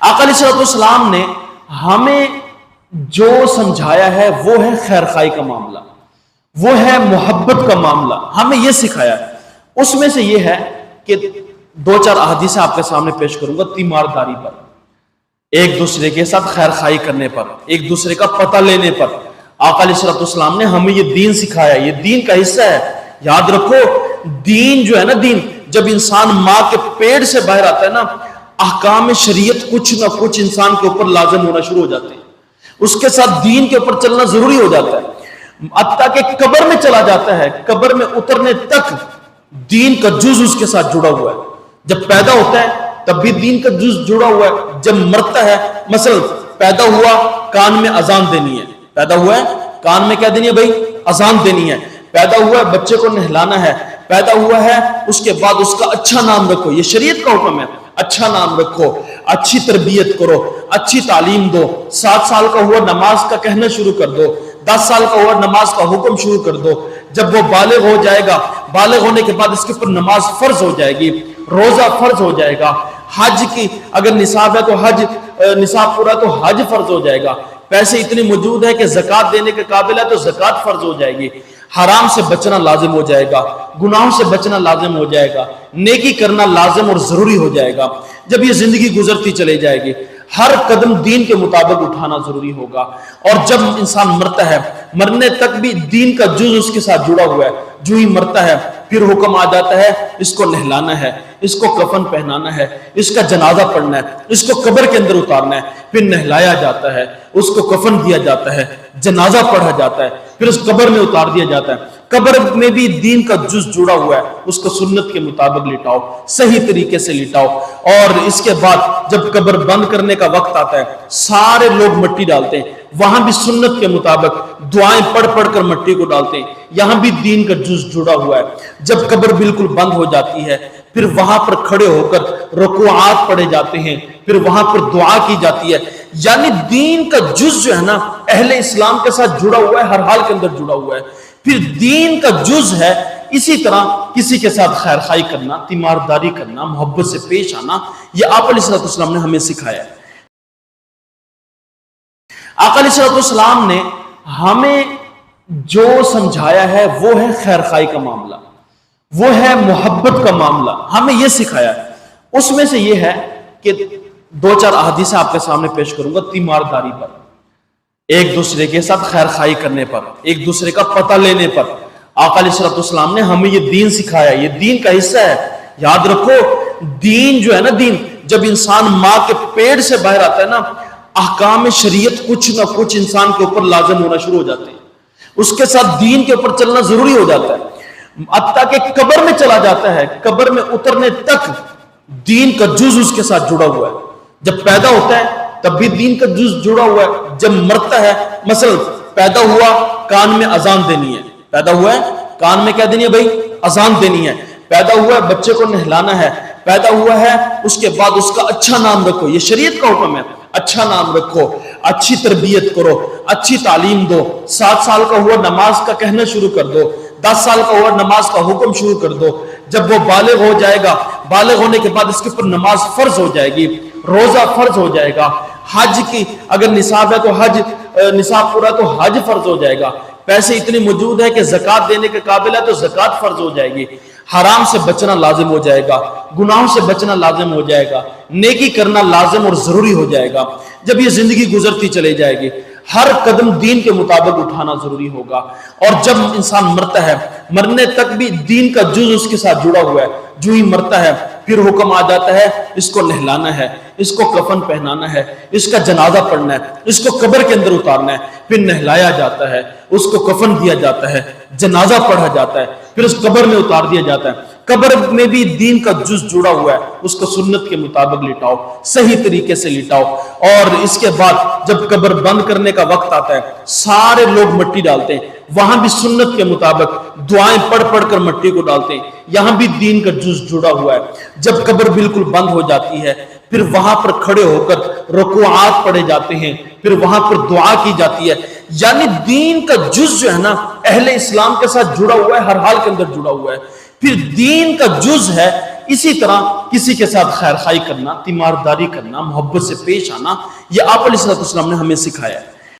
آقا علیہ السلام نے ہمیں جو سمجھایا ہے وہ ہے خیر خائی کا معاملہ، وہ ہے محبت کا معاملہ، ہمیں یہ سکھایا ہے۔ اس میں سے یہ ہے کہ دو چار احادیث آپ کے سامنے پیش کروں گا تیمارداری پر، ایک دوسرے کے ساتھ خیر خائی کرنے پر، ایک دوسرے کا پتہ لینے پر۔ آقا علیہ السلام نے ہمیں یہ دین سکھایا، یہ دین کا حصہ ہے۔ یاد رکھو دین جو ہے نا، دین جب انسان ماں کے پیٹ سے باہر آتا ہے نا، احکام شریعت کچھ نہ کچھ انسان کے اوپر لازم ہونا شروع ہو جاتے ہیں، اس کے ساتھ دین کے اوپر چلنا ضروری ہو جاتا ہے، حتیٰ کہ قبر میں چلا جاتا ہے، قبر میں اترنے تک دین کا جز اس کے ساتھ جڑا ہوا ہے۔ جب پیدا ہوتا ہے تب بھی دین کا جز جڑا ہوا ہے، جب مرتا ہے، مثلا پیدا ہوا کان میں اذان دینی ہے، پیدا ہوا ہے کان میں کیا دینی ہے بھائی؟ اذان دینی ہے۔ پیدا ہوا ہے بچے کو نہلانا ہے، پیدا ہوا ہے اس کے بعد اس کا اچھا نام رکھو، یہ شریعت کا حکم ہے، اچھا نام رکھو، اچھی تربیت کرو، اچھی تعلیم دو۔ 7 سال کا ہوا نماز کا کہنا شروع کر دو، 10 سال کا ہوا نماز کا حکم شروع کر دو۔ جب وہ بالغ ہو جائے گا، بالغ ہونے کے بعد اس کے اوپر نماز فرض ہو جائے گی، روزہ فرض ہو جائے گا، حج کی اگر نصاب ہے تو حج، نصاب پورا تو حج فرض ہو جائے گا، پیسے اتنے موجود ہیں کہ زکوٰۃ دینے کے قابل ہے تو زکوٰۃ فرض ہو جائے گی، حرام سے بچنا لازم ہو جائے گا، گناہوں سے بچنا لازم ہو جائے گا، نیکی کرنا لازم اور ضروری ہو جائے گا۔ جب یہ زندگی گزرتی چلی جائے گی، ہر قدم دین کے مطابق اٹھانا ضروری ہوگا۔ اور جب انسان مرتا ہے، مرنے تک بھی دین کا جز اس کے ساتھ جڑا ہوا ہے۔ جو ہی مرتا ہے پھر حکم آ جاتا ہے اس کو نہلانا ہے، اس کو کفن پہنانا ہے، اس کا جنازہ پڑھنا ہے، اس کو قبر کے اندر اتارنا ہے، پھر نہلایا جاتا ہے، اس کو کفن دیا جاتا ہے، جنازہ پڑھا جاتا ہے، پھر اس قبر میں اتار دیا جاتا ہے۔ قبر میں بھی دین کا جز جڑا ہوا ہے، اس کو سنت کے مطابق لٹاؤ، صحیح طریقے سے لٹاؤ۔ اور اس کے بعد جب قبر بند کرنے کا وقت آتا ہے، سارے لوگ مٹی ڈالتے ہیں، وہاں بھی سنت کے مطابق دعائیں پڑھ پڑھ کر مٹی کو ڈالتے ہیں، یہاں بھی دین کا جز جڑا ہوا ہے۔ جب قبر بالکل بند ہو جاتی ہے پھر وہاں پر کھڑے ہو کر رکوعات پڑھے جاتے ہیں، پھر وہاں پر دعا کی جاتی ہے۔ یعنی دین کا جز جو ہے نا اہل اسلام کے ساتھ جڑا ہوا ہے، ہر حال کے اندر جڑا ہوا ہے۔ پھر دین کا جز ہے اسی طرح کسی کے ساتھ خیر خائی کرنا، تیمارداری کرنا، محبت سے پیش آنا، یہ آقا علیہ السلام نے ہمیں سکھایا ہے۔ آقا علیہ السلام نے ہمیں جو سمجھایا ہے وہ ہے خیر خائی کا معاملہ، وہ ہے محبت کا معاملہ، ہمیں یہ سکھایا ہے۔ اس میں سے یہ ہے کہ دو چار احادیث آپ کے سامنے پیش کروں گا تیمارداری پر، ایک دوسرے کے ساتھ خیر خائی کرنے پر، ایک دوسرے کا پتہ لینے پر۔ آقا علیہ السلام نے ہمیں یہ دین سکھایا، یہ دین کا حصہ ہے۔ یاد رکھو دین جو ہے نا، دین جب انسان ماں کے پیٹ سے باہر آتا ہے نا، احکام شریعت کچھ نہ کچھ انسان کے اوپر لازم ہونا شروع ہو جاتے ہیں، اس کے ساتھ دین کے اوپر چلنا ضروری ہو جاتا ہے، حتیٰ کہ قبر میں چلا جاتا ہے، قبر میں اترنے تک دین کا جز اس کے ساتھ جڑا ہوا ہے۔ جب پیدا ہوتا ہے تب بھی دین کا جز جڑا ہوا ہے، جب مرتا ہے، مثلا پیدا ہوا کان میں اذان دینی ہے، پیدا ہوا ہے کان میں کیا دینی ہے بھائی؟ اذان دینی ہے۔ پیدا ہوا ہے بچے کو نہلانا ہے، پیدا ہوا ہے اس کے بعد اس کا اچھا نام رکھو، یہ شریعت کا حکم ہے، اچھا نام رکھو، اچھی تربیت کرو، اچھی تعلیم دو۔ 7 سال کا ہوا نماز کا کہنا شروع کر دو، 10 سال کا ہوا نماز کا حکم شروع کر دو۔ جب وہ بالغ ہو جائے گا، بالغ ہونے کے بعد اس کے اوپر نماز فرض ہو جائے گی، روزہ فرض ہو جائے گا، حج کی اگر نصاب ہے تو حج، نصاب پورا تو حج فرض ہو جائے گا، پیسے اتنے موجود ہیں کہ زکوٰۃ دینے کے قابل ہے تو زکوٰۃ فرض ہو جائے گی، حرام سے بچنا لازم ہو جائے گا، گناہوں سے بچنا لازم ہو جائے گا، نیکی کرنا لازم اور ضروری ہو جائے گا۔ جب یہ زندگی گزرتی چلی جائے گی، ہر قدم دین کے مطابق اٹھانا ضروری ہوگا۔ اور جب انسان مرتا ہے، مرنے تک بھی دین کا جز اس کے ساتھ جڑا ہوا ہے۔ جو ہی مرتا ہے پھر حکم آ جاتا ہے اس کو نہلانا ہے، اس کو کفن پہنانا ہے، اس کا جنازہ پڑھنا ہے، اس کو قبر کے اندر اتارنا ہے، پھر نہلایا جاتا ہے، اس کو کفن دیا جاتا ہے، جنازہ پڑھا جاتا ہے، پھر اس قبر میں اتار دیا جاتا ہے۔ قبر میں بھی دین کا جز جڑا ہوا ہے، اس کو سنت کے مطابق لٹاؤ، صحیح طریقے سے لٹاؤ۔ اور اس کے بعد جب قبر بند کرنے کا وقت آتا ہے، سارے لوگ مٹی ڈالتے ہیں، وہاں بھی سنت کے مطابق دعائیں پڑھ پڑھ کر مٹی کو ڈالتے ہیں، یہاں بھی دین کا جز جڑا ہوا ہے۔ جب قبر بالکل بند ہو جاتی ہے پھر وہاں پر کھڑے ہو کر رکوعات پڑھے جاتے ہیں، پھر وہاں پر دعا کی جاتی ہے۔ یعنی دین کا جز جو ہے نا اہل اسلام کے ساتھ جڑا ہوا ہے، ہر حال کے اندر جڑا ہوا ہے۔ پھر دین کا جز ہے اسی طرح کسی کے ساتھ خیر خائی کرنا، تیمارداری کرنا، محبت سے پیش آنا، یہ آپ علیہ السلام نے ہمیں سکھایا ہے۔